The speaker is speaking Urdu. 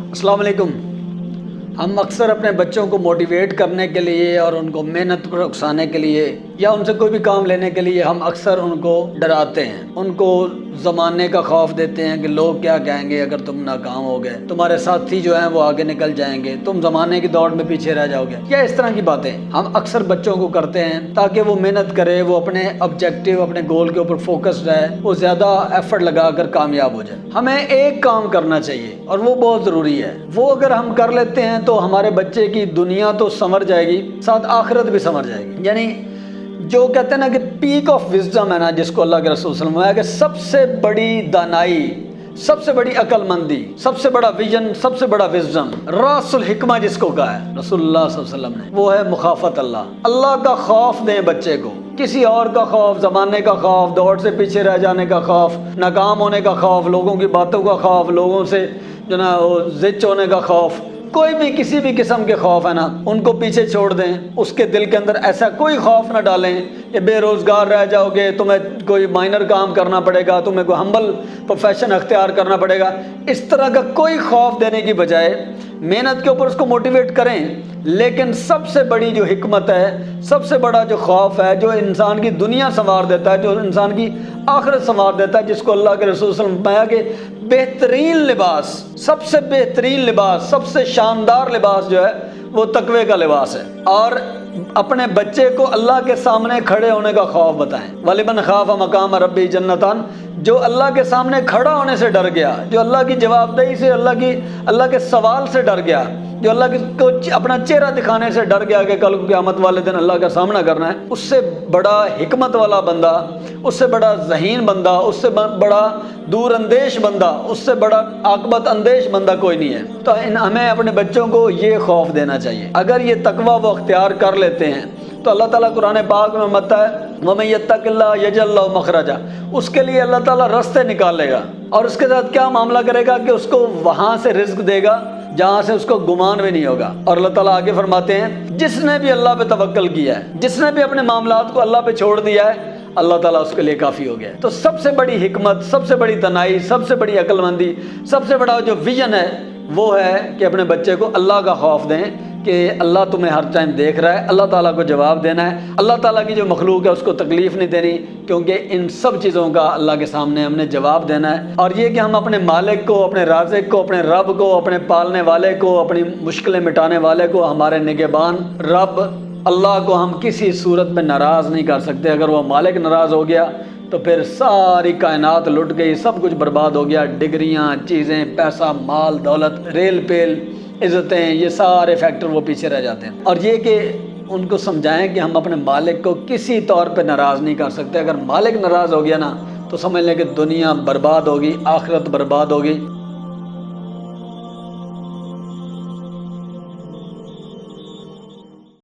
السلام علیکم۔ ہم اکثر اپنے بچوں کو موٹیویٹ کرنے کے لیے اور ان کو محنت پر اکسانے کے لیے یا ان سے کوئی بھی کام لینے کے لیے ہم اکثر ان کو ڈراتے ہیں، ان کو زمانے کا خوف دیتے ہیں کہ لوگ کیا کہیں گے اگر تم ناکام ہو گئے، تمہارے ساتھی جو ہیں وہ آگے نکل جائیں گے، تم زمانے کی دوڑ میں پیچھے رہ جاؤ گے، یا اس طرح کی باتیں ہم اکثر بچوں کو کرتے ہیں تاکہ وہ محنت کرے، وہ اپنے آبجیکٹیو اپنے گول کے اوپر فوکس رہے، وہ زیادہ ایفرٹ لگا کر کامیاب ہو جائے۔ ہمیں ایک کام کرنا چاہیے اور وہ بہت ضروری ہے، وہ اگر ہم کر لیتے ہیں تو ہمارے بچے کی دنیا تو سنور جائے گی، ساتھ آخرت بھی سنور جائے گی۔ یعنی جو کہتے ہیں نا کہ پیک آف وزڈم ہے نا، جس کو اللہ کے رسول صلی اللہ علیہ وسلم کہ سب سے بڑی دانائی، سب سے بڑی عقل مندی، سب سے بڑا ویژن، سب سے بڑا وزڈم، راس الحکمہ جس کو کہا ہے رسول اللہ صلی اللہ علیہ وسلم نے، وہ ہے مخافت اللہ کا خوف دیں بچے کو، کسی اور کا خوف، زمانے کا خوف، دوڑ سے پیچھے رہ جانے کا خوف، ناکام ہونے کا خوف، لوگوں کی باتوں کا خوف، لوگوں سے جو نا زچ ہونے کا خوف، کوئی بھی کسی بھی قسم کے خوف ہے نا، ان کو پیچھے چھوڑ دیں۔ اس کے دل کے اندر ایسا کوئی خوف نہ ڈالیں کہ بے روزگار رہ جاؤ گے، تمہیں کوئی مائنر کام کرنا پڑے گا، تمہیں کوئی ہمبل پروفیشن اختیار کرنا پڑے گا، اس طرح کا کوئی خوف دینے کی بجائے محنت کے اوپر اس کو موٹیویٹ کریں۔ لیکن سب سے بڑی جو حکمت ہے، سب سے بڑا جو خوف ہے، جو انسان کی دنیا سنوار دیتا ہے، جو انسان کی آخرت سنوار دیتا ہے، جس کو اللہ کے رسول صلی اللہ علیہ وسلم نے فرمایا کہ بہترین لباس، سب سے بہترین لباس، سب سے شاندار لباس جو ہے وہ تقوی کا لباس ہے۔ اور اپنے بچے کو اللہ کے سامنے کھڑے ہونے کا خوف بتائیں۔ وَلِمَنْ خَافَ مَقَامَ رَبِّهِ جَنَّتَانِ، جو اللہ کے سامنے کھڑا ہونے سے ڈر گیا، جو اللہ کی جواب دہی سے، اللہ کے سوال سے ڈر گیا، جو اللہ کو اپنا چہرہ دکھانے سے ڈر گیا کہ کل قیامت والے دن اللہ کا سامنا کرنا ہے، اس سے بڑا حکمت والا بندہ، اس سے بڑا ذہین بندہ، اس سے بڑا دور اندیش بندہ، اس سے بڑا عاقبت اندیش بندہ کوئی نہیں ہے۔ تو ہمیں اپنے بچوں کو یہ خوف دینا چاہیے۔ اگر یہ تقوی وہ اختیار کر لیتے ہیں تو اللہ تعالیٰ قرآن پاک میں متا ہے وَمَن يَتَّقِ اللَّهَ يَجْعَل لَّهُ مَخْرَجًا، اس کے لیے اللہ تعالیٰ راستے نکالے گا، اور اس کے ساتھ کیا معاملہ کرے گا کہ اس کو وہاں سے رزق دے گا جہاں سے اس کو گمان بھی نہیں ہوگا۔ اور اللہ تعالیٰ آگے فرماتے ہیں جس نے بھی اللہ پہ توکل کیا ہے، جس نے بھی اپنے معاملات کو اللہ پہ چھوڑ دیا ہے، اللہ تعالیٰ اس کے لیے کافی ہو گیا ہے۔ تو سب سے بڑی حکمت، سب سے بڑی دانائی، سب سے بڑی عقل مندی، سب سے بڑا جو ویژن ہے وہ ہے کہ اپنے بچے کو اللہ کا خوف دیں کہ اللہ تمہیں ہر ٹائم دیکھ رہا ہے، اللہ تعالیٰ کو جواب دینا ہے، اللہ تعالیٰ کی جو مخلوق ہے اس کو تکلیف نہیں دینی، کیونکہ ان سب چیزوں کا اللہ کے سامنے ہم نے جواب دینا ہے۔ اور یہ کہ ہم اپنے مالک کو، اپنے رازق کو، اپنے رب کو، اپنے پالنے والے کو، اپنی مشکلیں مٹانے والے کو، ہمارے نگہبان رب اللہ کو ہم کسی صورت میں ناراض نہیں کر سکتے۔ اگر وہ مالک ناراض ہو گیا تو پھر ساری کائنات لٹ گئی، سب کچھ برباد ہو گیا، ڈگریاں، چیزیں، پیسہ، مال، دولت، ریل پیل، عزتیں، یہ سارے فیکٹر وہ پیچھے رہ جاتے ہیں۔ اور یہ کہ ان کو سمجھائیں کہ ہم اپنے مالک کو کسی طور پہ ناراض نہیں کر سکتے۔ اگر مالک ناراض ہو گیا نا تو سمجھ لیں کہ دنیا برباد ہوگی، آخرت برباد ہوگی۔